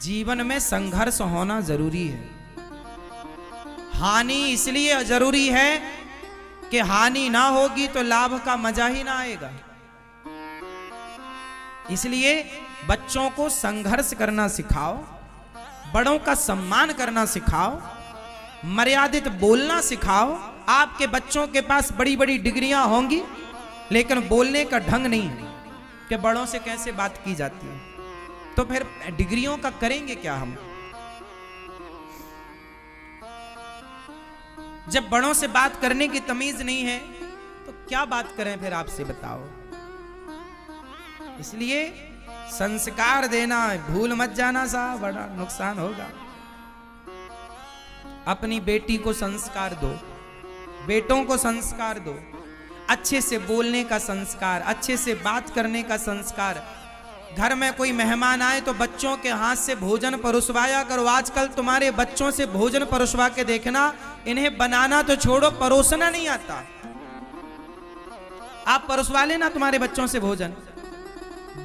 जीवन में संघर्ष होना जरूरी है। हानि इसलिए जरूरी है कि हानि ना होगी तो लाभ का मजा ही ना आएगा। इसलिए बच्चों को संघर्ष करना सिखाओ, बड़ों का सम्मान करना सिखाओ, मर्यादित बोलना सिखाओ। आपके बच्चों के पास बड़ी बड़ी डिग्रियां होंगी लेकिन बोलने का ढंग नहीं है कि बड़ों से कैसे बात की जाती है, तो फिर डिग्रियों का करेंगे क्या हम? जब बड़ों से बात करने की तमीज नहीं है तो क्या बात करें फिर, आपसे बताओ। इसलिए संस्कार देना भूल मत जाना साहब, बड़ा नुकसान होगा। अपनी बेटी को संस्कार दो, बेटों को संस्कार दो, अच्छे से बोलने का संस्कार, अच्छे से बात करने का संस्कार। घर में कोई मेहमान आए तो बच्चों के हाथ से भोजन परोसवाया करो। आजकल तुम्हारे बच्चों से भोजन परोसवा के देखना, इन्हें बनाना तो छोड़ो, परोसना नहीं आता। आप परोसवा लेना तुम्हारे बच्चों से भोजन,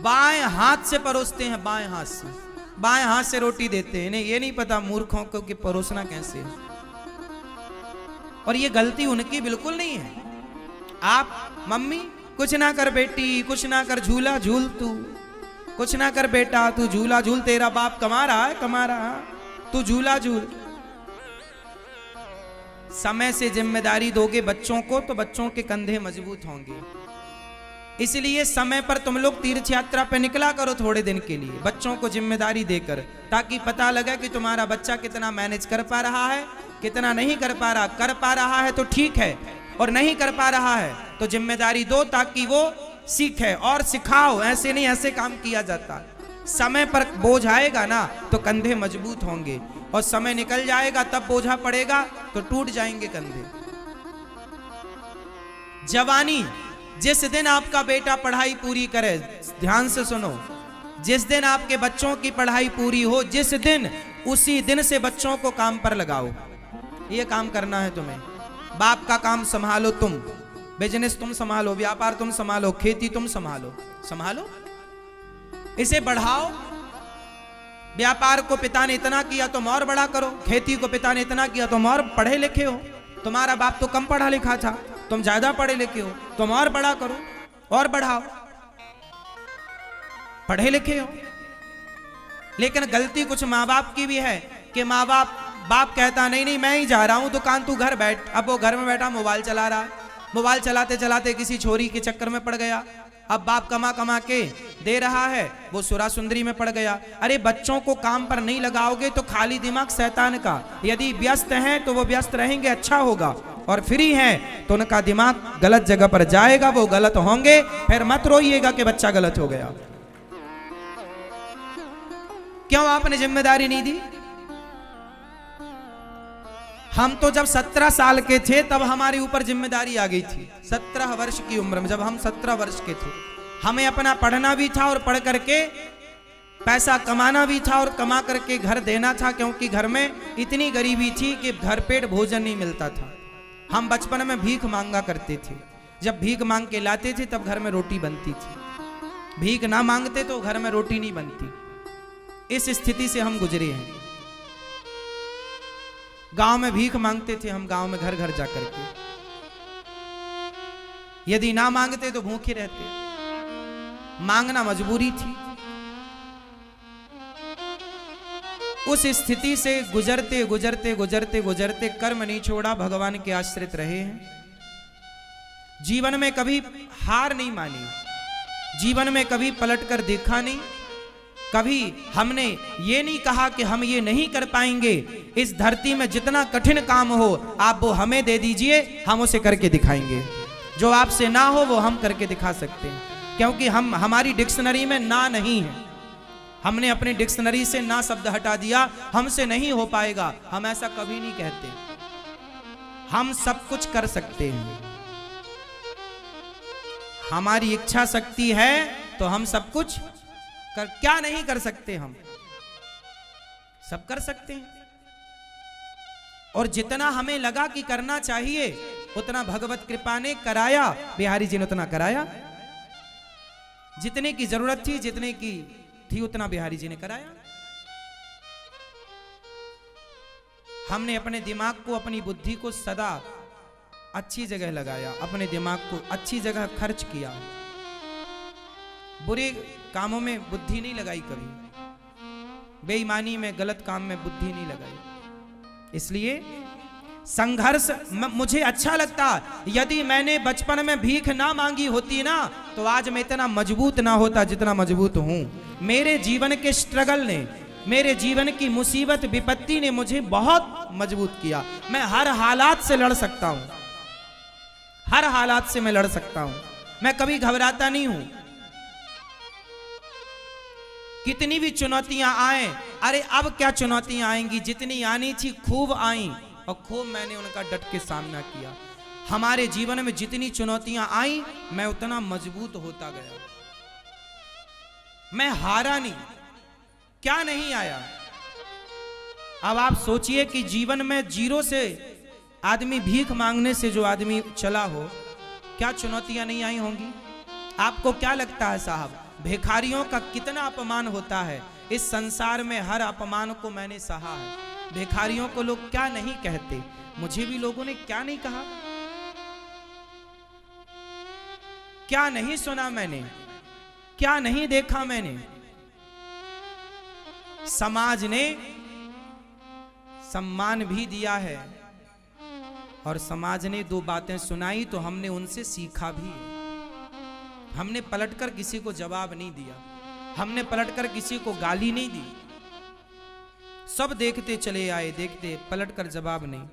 बाएं हाथ से परोसते हैं, बाएं हाथ से, बाएं हाथ से रोटी देते हैं। इन्हें ये नहीं पता मूर्खों को कि परोसना कैसे है। और ये गलती उनकी बिल्कुल नहीं है। आप मम्मी कुछ ना कर बेटी, कुछ ना कर, झूला झूल तू, कुछ ना कर बेटा तू झूला झूल, तेरा बाप कमा रहा है, कमा रहा है, तू झूला झूल। समय से जिम्मेदारी दोगे बच्चों को तो बच्चों के कंधे मजबूत होंगे। इसलिए समय पर तुम लोग तीर्थ यात्रा पे निकला करो थोड़े दिन के लिए, बच्चों को जिम्मेदारी देकर, ताकि पता लगे कि तुम्हारा बच्चा कितना मैनेज कर पा रहा है, कितना नहीं कर पा रहा। कर पा रहा है तो ठीक है, और नहीं कर पा रहा है तो जिम्मेदारी दो ताकि वो सीखे और सिखाओ। ऐसे नहीं, ऐसे काम किया जाता। समय पर बोझ आएगा ना तो कंधे मजबूत होंगे, और समय निकल जाएगा तब बोझा पड़ेगा तो टूट जाएंगे कंधे। जवानी, जिस दिन आपका बेटा पढ़ाई पूरी करे, ध्यान से सुनो, जिस दिन आपके बच्चों की पढ़ाई पूरी हो, जिस दिन, उसी दिन से बच्चों को काम पर लगाओ। ये काम करना है तुम्हें। बाप का काम संभालो तुम, बिजनेस तुम संभालो, व्यापार तुम संभालो, खेती तुम संभालो, संभालो, इसे बढ़ाओ। व्यापार को पिता ने इतना किया तुम और बड़ा करो, खेती को पिता ने इतना किया तुम और पढ़े लिखे हो। तुम्हारा बाप तो कम पढ़ा लिखा था, तुम ज्यादा पढ़े लिखे हो, तुम और बड़ा करो और बढ़ाओ। पढ़े लिखे हो, लेकिन गलती कुछ माँ बाप की भी है कि माँ बाप कहता नहीं नहीं मैं ही जा रहा हूं दुकान, तू घर बैठ। अब वो घर में बैठा मोबाइल चला रहा, मोबाइल चलाते चलाते किसी छोरी के चक्कर में पड़ गया। अब बाप कमा कमा के दे रहा है, वो सुरा सुंदरी में पड़ गया। अरे बच्चों को काम पर नहीं लगाओगे तो खाली दिमाग शैतान का। यदि व्यस्त हैं तो वो व्यस्त रहेंगे, अच्छा होगा, और फ्री हैं तो उनका दिमाग गलत जगह पर जाएगा, वो गलत होंगे। फिर मत रोइएगा कि बच्चा गलत हो गया। क्यों आपने जिम्मेदारी नहीं दी? हम तो जब 17 साल के थे तब हमारे ऊपर जिम्मेदारी आ गई थी। 17 वर्ष की उम्र में, जब हम 17 वर्ष के थे, हमें अपना पढ़ना भी था और पढ़ करके पैसा कमाना भी था और कमा करके घर देना था, क्योंकि घर में इतनी गरीबी थी कि घर पेट भोजन नहीं मिलता था। हम बचपन में भीख मांगा करते थे। जब भीख मांग के लाते थे तब घर में रोटी बनती थी, भीख ना मांगते तो घर में रोटी नहीं बनती। इस स्थिति से हम गुजरे हैं। गांव में भीख मांगते थे हम, गांव में घर घर जाकर के। यदि ना मांगते तो भूखे रहते, मांगना मजबूरी थी। उस स्थिति से गुजरते गुजरते गुजरते गुजरते कर्म नहीं छोड़ा, भगवान के आश्रित रहे हैं। जीवन में कभी हार नहीं मानी, जीवन में कभी पलट कर देखा नहीं, कभी हमने ये नहीं कहा कि हम ये नहीं कर पाएंगे। इस धरती में जितना कठिन काम हो आप वो हमें दे दीजिए, हम उसे करके दिखाएंगे। जो आपसे ना हो वो हम करके दिखा सकते हैं, क्योंकि हमारी डिक्शनरी में ना नहीं है। हमने अपनी डिक्शनरी से ना शब्द हटा दिया, हमसे नहीं हो पाएगा, हम ऐसा कभी नहीं कहते। हम सब कुछ कर सकते हैं, हमारी इच्छा शक्ति है तो हम सब कुछ क्या नहीं कर सकते? हम सब कर सकते हैं। और जितना हमें लगा कि करना चाहिए उतना भगवत कृपा ने कराया, बिहारी जी ने उतना कराया। जितने की जरूरत थी, जितने की थी उतना बिहारी जी ने कराया। हमने अपने दिमाग को, अपनी बुद्धि को सदा अच्छी जगह लगाया, अपने दिमाग को अच्छी जगह खर्च किया। बुरे कामों में बुद्धि नहीं लगाई कभी, बेईमानी में, गलत काम में बुद्धि नहीं लगाई। इसलिए संघर्ष मुझे अच्छा लगता। यदि मैंने बचपन में भीख ना मांगी होती ना, तो आज मैं इतना मजबूत ना होता जितना मजबूत हूं। मेरे जीवन के स्ट्रगल ने, मेरे जीवन की मुसीबत विपत्ति ने मुझे बहुत मजबूत किया। मैं हर हालात से लड़ सकता हूं, हर हालात से मैं लड़ सकता हूं। मैं कभी घबराता नहीं हूं। कितनी भी चुनौतियां आए, अरे अब क्या चुनौतियां आएंगी, जितनी आनी थी खूब आई और खूब मैंने उनका डट के सामना किया। हमारे जीवन में जितनी चुनौतियां आई, मैं उतना मजबूत होता गया। मैं हारा नहीं। क्या नहीं आया? अब आप सोचिए कि जीवन में जीरो से आदमी, भीख मांगने से जो आदमी चला हो, क्या चुनौतियां नहीं आई होंगी? आपको क्या लगता है साहब, भिखारियों का कितना अपमान होता है? इस संसार में हर अपमान को मैंने सहा है। भिखारियों को लोग क्या नहीं कहते, मुझे भी लोगों ने क्या नहीं कहा, क्या नहीं सुना मैंने, क्या नहीं देखा मैंने। समाज ने सम्मान भी दिया है और समाज ने दो बातें सुनाई तो हमने उनसे सीखा भी। हमने पलटकर किसी को जवाब नहीं दिया, हमने पलटकर किसी को गाली नहीं दी। सब देखते चले आए, देखते, पलटकर जवाब नहीं।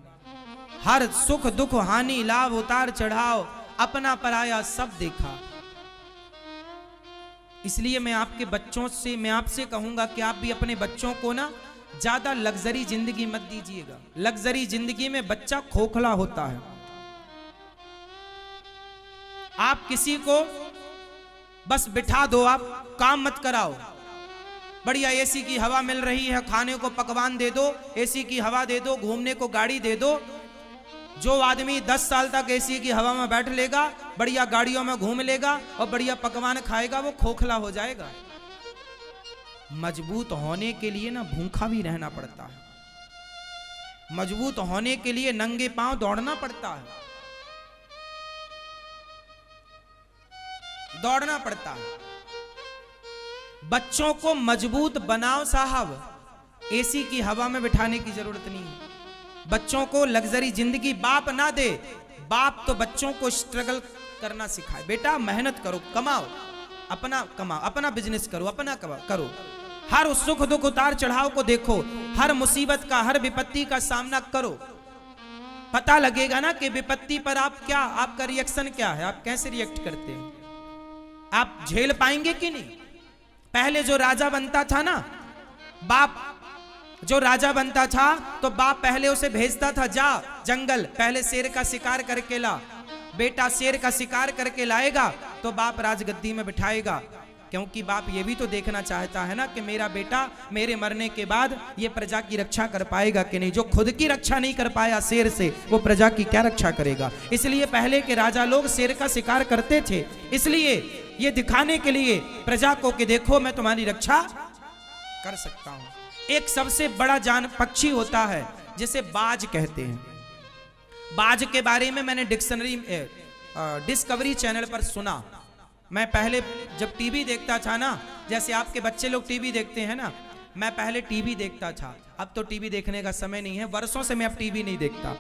हर सुख दुख, हानि, लाभ, उतार चढ़ाव, अपना पराया सब देखा। इसलिए मैं आपके बच्चों से, मैं आपसे कहूंगा कि आप भी अपने बच्चों को ना ज्यादा लग्जरी जिंदगी मत दीजिएगा। लग्जरी जिंदगी में बच्चा खोखला होता है। आप किसी को बस बिठा दो, आप काम मत कराओ। बढ़िया एसी की हवा मिल रही है, खाने को पकवान दे दो, एसी की हवा दे दो, घूमने को गाड़ी दे दो। जो आदमी 10 साल तक एसी की हवा में बैठ लेगा, बढ़िया गाड़ियों में घूम लेगा और बढ़िया पकवान खाएगा, वो खोखला हो जाएगा। मजबूत होने के लिए ना भूखा भी रहना पड़ता है। मजबूत होने के लिए नंगे पांव दौड़ना पड़ता है, दौड़ना पड़ता है। बच्चों को मजबूत बनाओ साहब, एसी की हवा में बिठाने की जरूरत नहीं है। बच्चों को लग्जरी जिंदगी बाप ना दे। बाप तो बच्चों को स्ट्रगल करना सिखाए। बेटा मेहनत करो, कमाओ, अपना कमाओ, अपना बिजनेस करो, अपना करो। हर सुख दुख, उतार चढ़ाव को देखो, हर मुसीबत का, हर विपत्ति का सामना करो। पता लगेगा ना कि विपत्ति पर आप क्या, आपका रिएक्शन क्या है, आप कैसे रिएक्ट करते हैं, आप झेल पाएंगे कि नहीं। पहले जो राजा बनता था ना, बाप जो राजा बनता था तो बाप पहले उसे भेजता था, जा जंगल, पहले शेर का शिकार करके ला। बेटा शेर का शिकार करके लाएगा तो बाप राजगद्दी में बिठाएगा, क्योंकि बाप ये भी तो देखना चाहता है ना कि मेरा बेटा मेरे मरने के बाद ये प्रजा की रक्षा कर पाएगा कि नहीं। जो खुद की रक्षा नहीं कर पाया शेर से, वो प्रजा की क्या रक्षा करेगा। इसलिए पहले के राजा लोग शेर का शिकार करते थे, इसलिए ये दिखाने के लिए प्रजा को कि देखो मैं तुम्हारी रक्षा कर सकता हूं। एक सबसे बड़ा जान पक्षी होता है जिसे बाज कहते हैं। बाज के बारे में मैंने डिस्कवरी चैनल पर सुना। मैं पहले जब टीवी देखता था ना, जैसे आपके बच्चे लोग टीवी देखते हैं ना, मैं पहले टीवी देखता था। अब तो टीवी देखने का समय नहीं है, वर्षों से मैं अब टीवी नहीं देखता।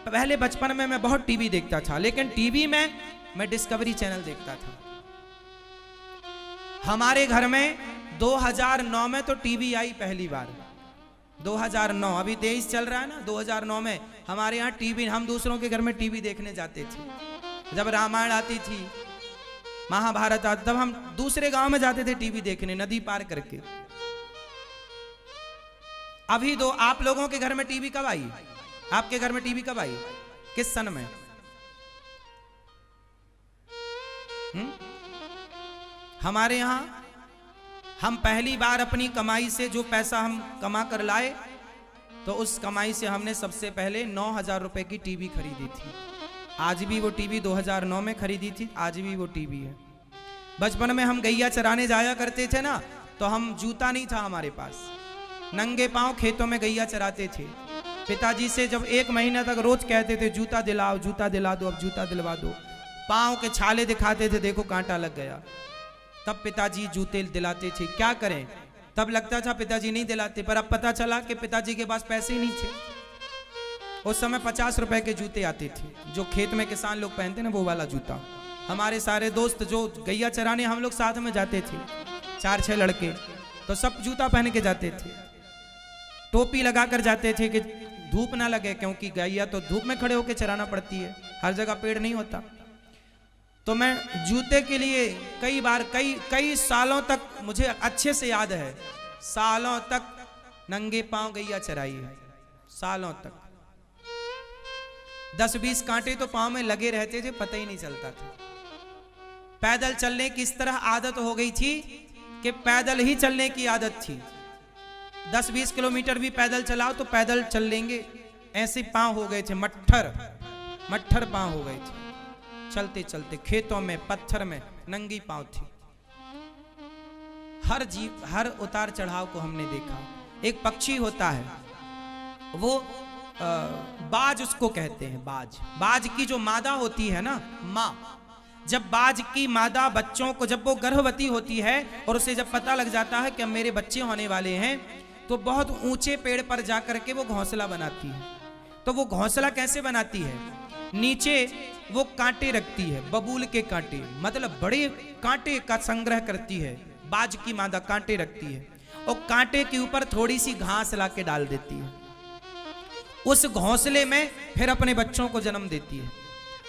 पहले बचपन में मैं बहुत टीवी देखता था, लेकिन टीवी में मैं डिस्कवरी चैनल देखता था। हमारे घर में 2009 में तो टीवी आई पहली बार। 2009, अभी 23 चल रहा है ना, 2009 में हमारे यहाँ टीवी, हम दूसरों के घर में टीवी देखने जाते थे। जब रामायण आती थी, महाभारत आती, तब हम दूसरे गांव में जाते थे टीवी देखने, नदी पार करके। अभी दो आप लोगों के घर में टीवी कब आई? आपके घर में टीवी कब आई? किस सन में? हमारे यहां हम पहली बार अपनी कमाई से जो पैसा हम कमा कर लाए, तो उस कमाई से हमने सबसे पहले 9,000 रुपए की टीवी खरीदी थी। आज भी वो टीवी 2009 में खरीदी थी, आज भी वो टीवी है। बचपन में हम गैया चराने जाया करते थे ना, तो हम जूता नहीं था हमारे पास, नंगे पांव खेतों में गैया चराते थे। पिताजी से जब 1 महीना तक रोज कहते थे जूता दिलाओ, जूता दिला दो, अब जूता दिलवा दो, पाँव के छाले दिखाते थे, देखो कांटा लग गया, तब पिताजी जूते दिलाते थे। क्या करें, तब लगता था पिताजी नहीं दिलाते, पर अब पता चला कि पिताजी के पास पैसे ही नहीं थे। उस समय 50 रुपए के जूते आते थे, जो खेत में किसान लोग पहनते ना, वो वाला जूता। हमारे सारे दोस्त जो गैया चराने हम लोग साथ में जाते थे, 4-6 लड़के, तो सब जूता पहन के जाते थे, टोपी लगा कर जाते थे कि धूप ना लगे, क्योंकि गैया तो धूप में खड़े होकर चराना पड़ती है, हर जगह पेड़ नहीं होता। तो मैं जूते के लिए कई बार कई सालों तक, मुझे अच्छे से याद है, सालों तक नंगे पांव गैया चराई है, सालों तक। 10-20 कांटे तो पांव में लगे रहते थे, पता ही नहीं चलता था। पैदल चलने की इस तरह आदत हो गई थी कि पैदल ही चलने की आदत थी। 10-20 किलोमीटर भी पैदल चलाओ तो पैदल चल लेंगे, ऐसे पांव हो गए थे, मट्ठर पांव हो गए थे। चलते चलते खेतों में, पत्थर में नंगी पांव थी। हर उतार चढ़ाव को हमने देखा। एक पक्षी होता है, वो बाज उसको कहते हैं, बाज की जो मादा होती है ना, माँ, जब बाज की मादा बच्चों को, जब वो गर्भवती होती है और उसे जब पता लग जाता है कि अब मेरे बच्चे होने वाले हैं, तो बहुत ऊंचे पेड़ पर जाकर के वो घोंसला बनाती है। तो वो घोंसला कैसे बनाती है, नीचे वो कांटे रखती है, बबूल के कांटे, मतलब बड़े कांटे का संग्रह करती है। बाज की मादा कांटे रखती है और कांटे के ऊपर थोड़ी सी घास ला के डाल देती है। उस घोंसले में फिर अपने बच्चों को जन्म देती है,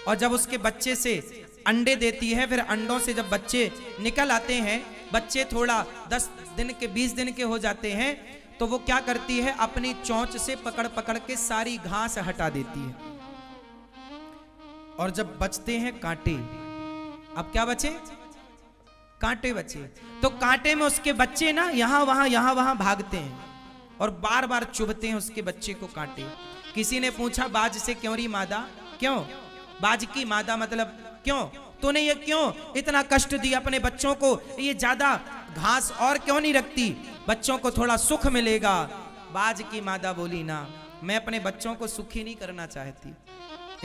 और जब उसके बच्चे से अंडे देती है, फिर अंडों से जब बच्चे निकल आते हैं, बच्चे थोड़ा 10 दिन के 20 दिन के हो जाते हैं, तो वो क्या करती है, अपनी चोंच से पकड़ पकड़ के सारी घास हटा देती है, और जब बचते हैं कांटे, अब क्या बचे, कांटे बचे, तो कांटे में उसके बच्चे ना यहां वहां भागते हैं और बार बार चुभते हैं उसके बच्चे को कांटे। किसी ने पूछा बाज से, क्यों री मादा, क्यों बाज की मादा, मतलब क्यों तूने ये क्यों इतना कष्ट दिया अपने बच्चों को, ये ज्यादा घास और क्यों नहीं रखती, बच्चों को थोड़ा सुख मिलेगा। बाज की मादा बोली, ना, मैं अपने बच्चों को सुखी नहीं करना चाहती,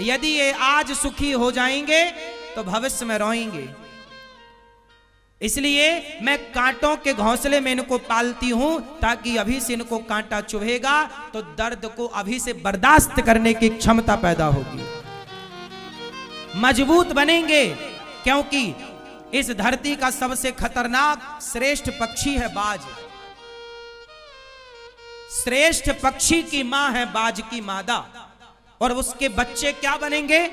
यदि ये आज सुखी हो जाएंगे तो भविष्य में रोएंगे, इसलिए मैं कांटों के घोंसले में इनको पालती हूं, ताकि अभी से इनको कांटा चुभेगा तो दर्द को अभी से बर्दाश्त करने की क्षमता पैदा होगी, मजबूत बनेंगे। क्योंकि इस धरती का सबसे खतरनाक श्रेष्ठ पक्षी है बाज। श्रेष्ठ पक्षी की मां है बाज की मादा, और उसके बच्चे क्या बनेंगे।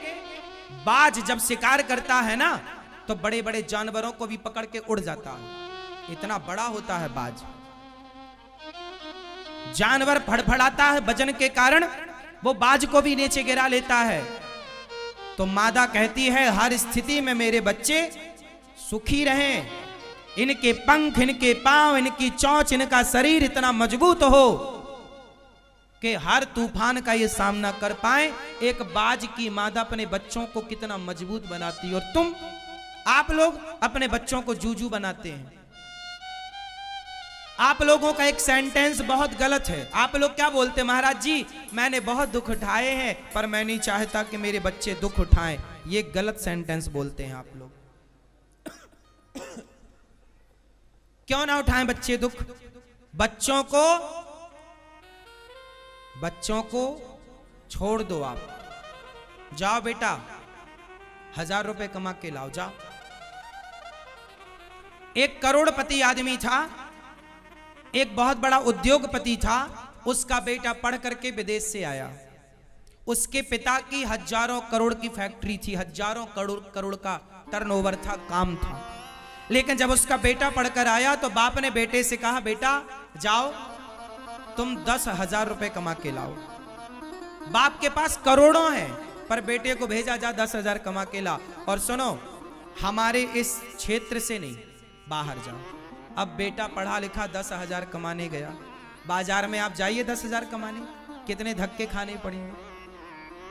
बाज जब शिकार करता है ना, तो बड़े बड़े जानवरों को भी पकड़ के उड़ जाता है, इतना बड़ा होता है बाज। जानवर फड़फड़ाता है वजन के कारण, वो बाज को भी नीचे गिरा लेता है। तो मादा कहती है, हर स्थिति में मेरे बच्चे सुखी रहें, इनके पंख, इनके पांव, इनकी चोंच, इनका शरीर इतना मजबूत हो कि हर तूफान का ये सामना कर पाए। एक बाज की मादा अपने बच्चों को कितना मजबूत बनाती, और आप लोग अपने बच्चों को जूजू बनाते हैं। आप लोगों का एक सेंटेंस बहुत गलत है। आप लोग क्या बोलते हैं, महाराज जी मैंने बहुत दुख उठाए हैं, पर मैं नहीं चाहता कि मेरे बच्चे दुख उठाएं। ये गलत सेंटेंस बोलते हैं आप लोग। क्यों ना उठाएं बच्चे दुख। बच्चों को छोड़ दो, आप जाओ बेटा 1000 रुपए कमा के लाओ, जाओ। एक करोड़पति आदमी था, एक बहुत बड़ा उद्योगपति था, उसका बेटा पढ़ करके विदेश से आया। उसके पिता की हजारों करोड़ की फैक्ट्री थी, हजारों करोड़ का टर्नओवर था, काम था। लेकिन जब उसका बेटा पढ़कर आया तो बाप ने बेटे से कहा, बेटा जाओ तुम 10,000 रुपए कमा के लाओ। बाप के पास करोड़ों हैं, पर बेटे को भेजा, जा 10,000 कमा के ला, और सुनो हमारे इस क्षेत्र से नहीं, बाहर जाओ। अब बेटा पढ़ा लिखा 10,000 कमाने गया। बाजार में आप जाइए 10,000 कमाने, कितने धक्के खाने पड़ेंगे,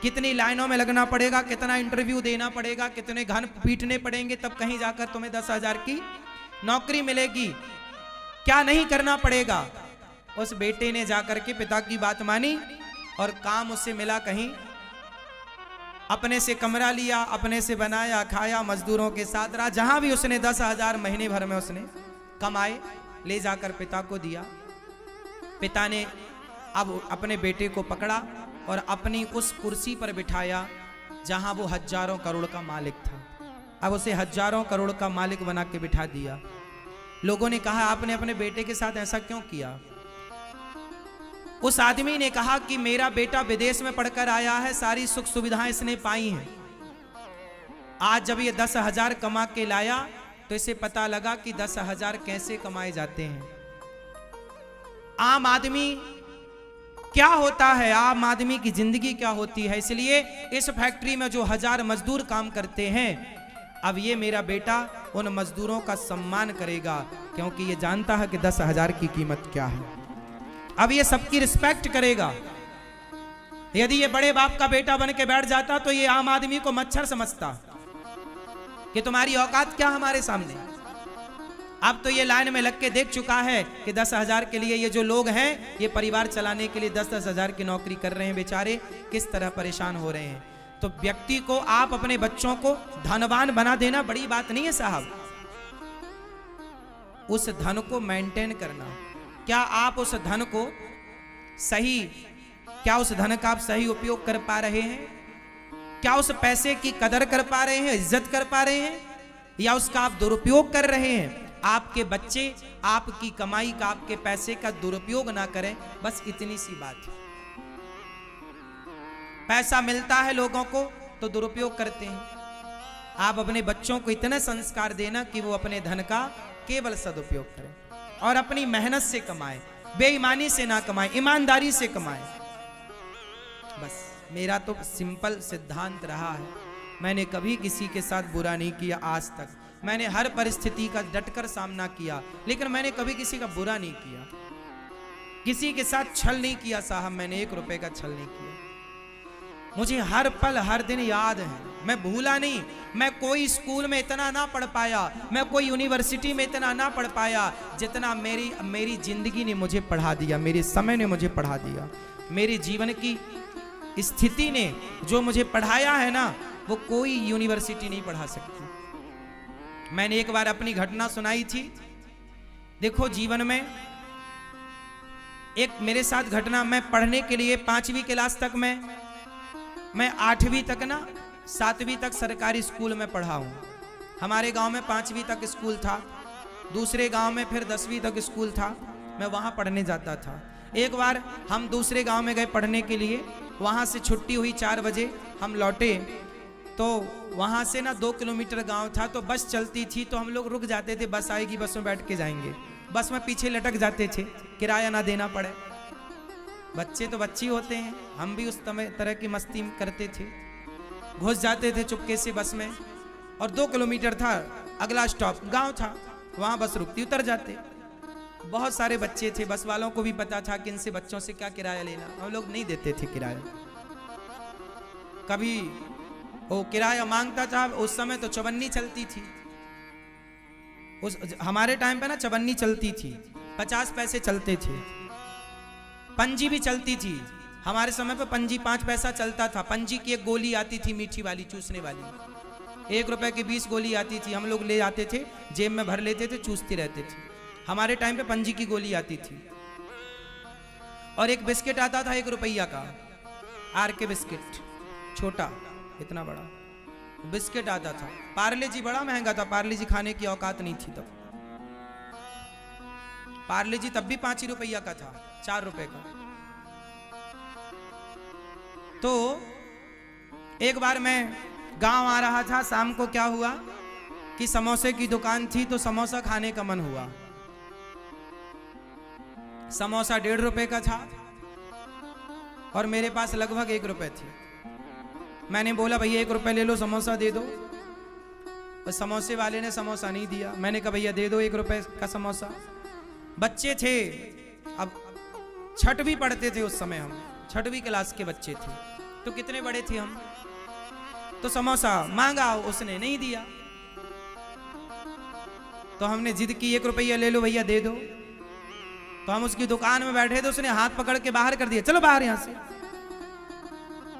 कितनी लाइनों में लगना पड़ेगा, कितना इंटरव्यू देना पड़ेगा, कितने घन पीटने पड़ेंगे, तब कहीं जाकर तुम्हें 10,000 की नौकरी मिलेगी। क्या नहीं करना पड़ेगा। उस बेटे ने जाकर के पिता की बात मानी और काम उससे मिला कहीं, अपने से कमरा लिया, अपने से बनाया, खाया, मजदूरों के साथ रहा। जहां भी उसने 10,000 महीने भर में उसने कमाए, ले जाकर पिता को दिया। पिता ने अब अपने बेटे को पकड़ा और अपनी उस कुर्सी पर बिठाया जहां वो हजारों करोड़ का मालिक था। अब उसे हजारों करोड़ का मालिक बना के बिठा दिया। लोगों ने कहा, आपने अपने बेटे के साथ ऐसा क्यों किया? उस आदमी ने कहा कि मेरा बेटा विदेश में पढ़कर आया है, सारी सुख सुविधाएं इसने पाई हैं। आज जब ये 10,000 कमा के लाया तो इसे पता लगा कि 10,000 कैसे कमाए जाते हैं। आम आदमी क्या होता है, आम आदमी की जिंदगी क्या होती है। इसलिए इस फैक्ट्री में जो 1000 मजदूर काम करते हैं, अब ये मेरा बेटा उन मजदूरों का सम्मान करेगा, क्योंकि ये जानता है कि 10,000 की कीमत क्या है। अब ये सबकी रिस्पेक्ट करेगा। यदि ये बड़े बाप का बेटा बन के बैठ जाता तो ये आम आदमी को मच्छर समझता कि तुम्हारी औकात क्या हमारे सामने। अब तो ये लाइन में लग के देख चुका है कि 10,000 के लिए ये जो लोग हैं, ये परिवार चलाने के लिए 10,000 की नौकरी कर रहे हैं, बेचारे किस तरह परेशान हो रहे हैं। तो व्यक्ति को, आप अपने बच्चों को धनवान बना देना बड़ी बात नहीं है साहब। उस धन को मेंटेन करना, क्या आप उस धन को सही, क्या उस धन का आप सही उपयोग कर पा रहे हैं? क्या उस पैसे की कदर कर पा रहे हैं, इज्जत कर पा रहे हैं, या उसका आप दुरुपयोग कर रहे हैं? आपके बच्चे आपकी कमाई का, आपके पैसे का दुरुपयोग ना करें, बस इतनी सी बात है। पैसा मिलता है लोगों को तो दुरुपयोग करते हैं। आप अपने बच्चों को इतना संस्कार देना कि वो अपने धन का केवल सदुपयोग करें और अपनी मेहनत से कमाए, बेईमानी से ना कमाए, ईमानदारी से कमाए। बस मेरा तो सिंपल सिद्धांत रहा है, मैंने कभी किसी के साथ बुरा नहीं किया आज तक। मैंने हर परिस्थिति का डटकर सामना किया, लेकिन मैंने कभी किसी का बुरा नहीं किया, किसी के साथ छल नहीं किया साहब। मैंने 1 रुपए का छल नहीं किया। मुझे हर पल हर दिन याद है, मैं भूला नहीं। मैं कोई स्कूल में इतना ना पढ़ पाया, मैं कोई यूनिवर्सिटी में इतना ना पढ़ पाया जितना मेरी जिंदगी ने मुझे पढ़ा दिया, मेरे समय ने मुझे पढ़ा दिया। मेरे जीवन की स्थिति ने जो मुझे पढ़ाया है ना, वो कोई यूनिवर्सिटी नहीं पढ़ा सकती। मैंने एक बार अपनी घटना सुनाई थी। देखो, जीवन में एक मेरे साथ घटना, मैं पढ़ने के लिए 5वीं क्लास तक मैं 8वीं तक ना 7वीं तक सरकारी स्कूल में पढ़ा हूँ। हमारे गांव में 5वीं तक स्कूल था, दूसरे गांव में फिर 10वीं तक स्कूल था। मैं वहाँ पढ़ने जाता था। एक बार हम दूसरे गांव में गए पढ़ने के लिए, वहाँ से छुट्टी हुई 4 बजे, हम लौटे तो वहाँ से ना 2 किलोमीटर गांव था, तो बस चलती थी तो हम लोग रुक जाते थे, बस आएगी, बस में बैठ के जाएंगे। बस में पीछे लटक जाते थे, किराया ना देना पड़े। बच्चे तो बच्चे होते हैं, हम भी उस तरह की मस्ती करते थे। घुस जाते थे चुपके से बस में, और 2 किलोमीटर था अगला स्टॉप गांव था, वहां बस रुकती, उतर जाते। बहुत सारे बच्चे थे, बस वालों को भी पता था कि इनसे बच्चों से क्या किराया लेना। हम लोग नहीं देते थे किराया। कभी वो किराया मांगता था, उस समय तो चवन्नी चलती थी। हमारे टाइम पे ना चवन्नी चलती थी, 50 पैसे चलते थे। पंजी भी चलती थी, हमारे समय पे पंजी 5 पैसा चलता था। पंजी की एक गोली आती थी मीठी वाली, चूसने वाली, 1 रुपए की 20 गोली आती थी। हम लोग ले आते थे, जेब में भर लेते थे, चूसते रहते थे। हमारे टाइम पे पंजी की गोली आती थी। और एक बिस्किट आता था 1 रुपया का, आर के बिस्किट, छोटा, इतना बड़ा बिस्किट आता था। पार्ले जी बड़ा महंगा था, पार्ले जी खाने की औकात नहीं थी तब। पार्ले जी तब भी 5 ही रुपया का था, 4 रुपए का। तो एक बार मैं गांव आ रहा था, शाम को क्या हुआ कि समोसे की दुकान थी, तो समोसा खाने का मन हुआ। समोसा 1.5 रुपए का था और मेरे पास लगभग 1 रुपए थी। मैंने बोला, भैया 1 रुपए ले लो, समोसा दे दो। और समोसे वाले ने समोसा नहीं दिया। मैंने कहा, भैया दे दो 1 रुपए का समोसा। बच्चे थे, अब छठ भी पढ़ते थे उस समय, हम 6वीं क्लास के बच्चे थे, तो कितने बड़े थे हम। तो समोसा मांगा, उसने नहीं दिया। तो हमने जिद की, 1 रुपया ले लो भैया, दे दो। तो हम उसकी दुकान में बैठे थे, उसने हाथ पकड़ के बाहर कर दिया, चलो बाहर यहां से।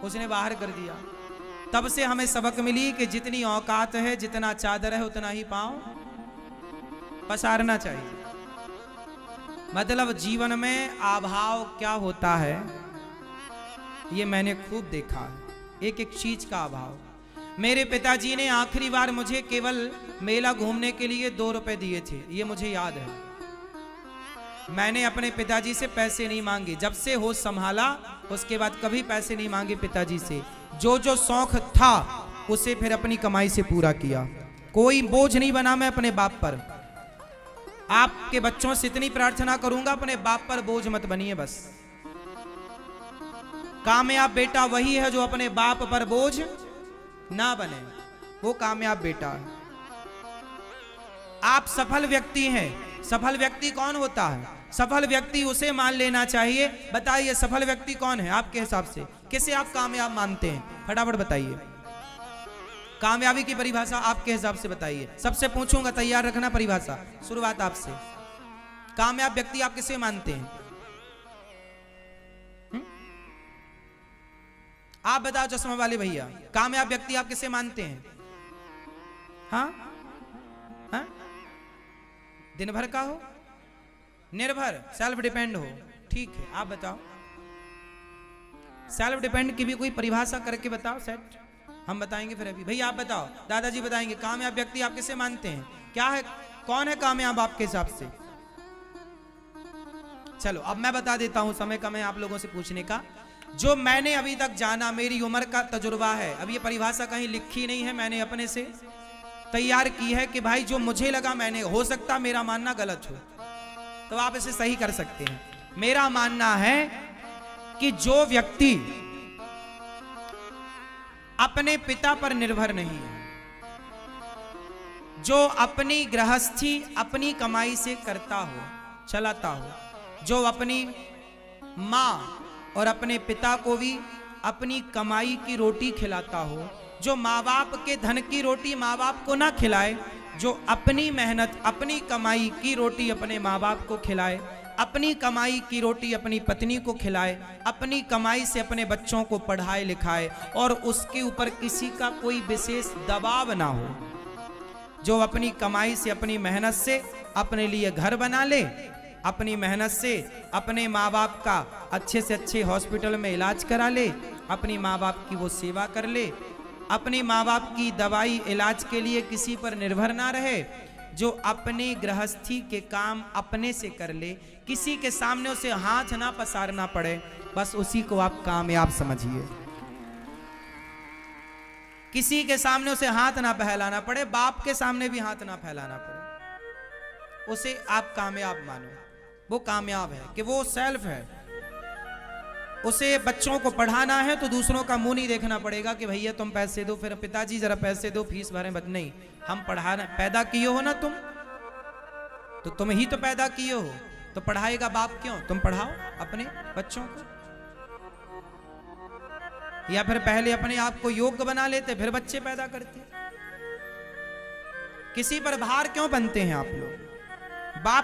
उसने बाहर कर दिया। तब से हमें सबक मिली कि जितनी औकात है, जितना चादर है, उतना ही पांव पसारना चाहिए। मतलब जीवन में अभाव क्या होता है ये मैंने खूब देखा है, एक एक चीज का अभाव। मेरे पिताजी ने आखिरी बार मुझे केवल मेला घूमने के लिए 2 रुपए दिए थे, ये मुझे याद है। मैंने अपने पिताजी से पैसे नहीं मांगे, जब से होश संभाला उसके बाद कभी पैसे नहीं मांगे पिताजी से। जो जो शौक था उसे फिर अपनी कमाई से पूरा किया, कोई बोझ नहीं बना मैं अपने बाप पर। आपके बच्चों से इतनी प्रार्थना करूंगा, अपने बाप पर बोझ मत बनिए बस। कामयाब बेटा वही है जो अपने बाप पर बोझ ना बने, वो कामयाब बेटा है। आप सफल व्यक्ति हैं। सफल व्यक्ति कौन होता है? सफल व्यक्ति उसे मान लेना चाहिए। बताइए सफल व्यक्ति कौन है आपके हिसाब से? किसे आप कामयाब मानते हैं? फटाफट बताइए। कामयाबी की परिभाषा आपके हिसाब से बताइए। सबसे पूछूंगा, तैयार रखना परिभाषा। शुरुआत आपसे। कामयाब व्यक्ति आप किसे मानते हैं? आप बताओ चश्मा वाले भैया, कामयाब व्यक्ति आप किसे मानते हैं? हाँ हाँ, दिन भर का हो, निर्भर, सेल्फ डिपेंड हो। ठीक है, आप बताओ सेल्फ डिपेंड की भी कोई परिभाषा करके बताओ। सेट हम बताएंगे फिर। अभी भैया आप बताओ, दादाजी बताएंगे कामयाब व्यक्ति आप किसे मानते हैं? क्या है, कौन है कामयाब आपके हिसाब से? चलो अब मैं बता देता हूं, समय कम है आप लोगों से पूछने का। जो मैंने अभी तक जाना, मेरी उम्र का तजुर्बा है, अब ये परिभाषा कहीं लिखी नहीं है, मैंने अपने से तैयार की है कि भाई जो मुझे लगा, मैंने, हो सकता मेरा मानना गलत हो तो आप इसे सही कर सकते हैं। मेरा मानना है कि जो व्यक्ति अपने पिता पर निर्भर नहीं है, जो अपनी गृहस्थी अपनी कमाई से करता हो, चलाता हो, जो अपनी मां और अपने पिता को भी अपनी कमाई की रोटी खिलाता हो, जो माँ बाप के धन की रोटी माँ बाप को ना खिलाए, जो अपनी मेहनत अपनी कमाई की रोटी अपने माँ बाप को खिलाए, अपनी कमाई की रोटी अपनी पत्नी को खिलाए, अपनी कमाई से अपने बच्चों को पढ़ाए लिखाए और उसके ऊपर किसी का कोई विशेष दबाव ना हो, जो अपनी कमाई से अपनी मेहनत से अपने लिए घर बना ले, अपनी मेहनत से अपने माँ बाप का अच्छे से अच्छे हॉस्पिटल में इलाज करा ले, अपनी माँ बाप की वो सेवा कर ले, अपने माँ बाप की दवाई इलाज के लिए किसी पर निर्भर ना रहे, जो अपने गृहस्थी के काम अपने से कर ले, किसी के सामने उसे हाथ ना पसारना पड़े, बस उसी को आप कामयाब समझिए। किसी के सामने उसे हाथ ना फैलाना पड़े, बाप के सामने भी हाथ ना फैलाना पड़े, उसे आप कामयाब मानो। वो कामयाब है कि वो सेल्फ है। उसे बच्चों को पढ़ाना है तो दूसरों का मुंह नहीं देखना पड़ेगा कि भैया तुम पैसे दो, फिर पिताजी जरा पैसे दो, फीस भरें। बट नहीं, हम पढ़ाना, पैदा किए हो ना तुम, तो तुम ही तो पैदा किए हो, तो पढ़ाएगा बाप क्यों? तुम पढ़ाओ अपने बच्चों को, या फिर पहले अपने आप को योग्य बना लेते फिर बच्चे पैदा करते। किसी पर भार क्यों बनते हैं आप लोग? बाप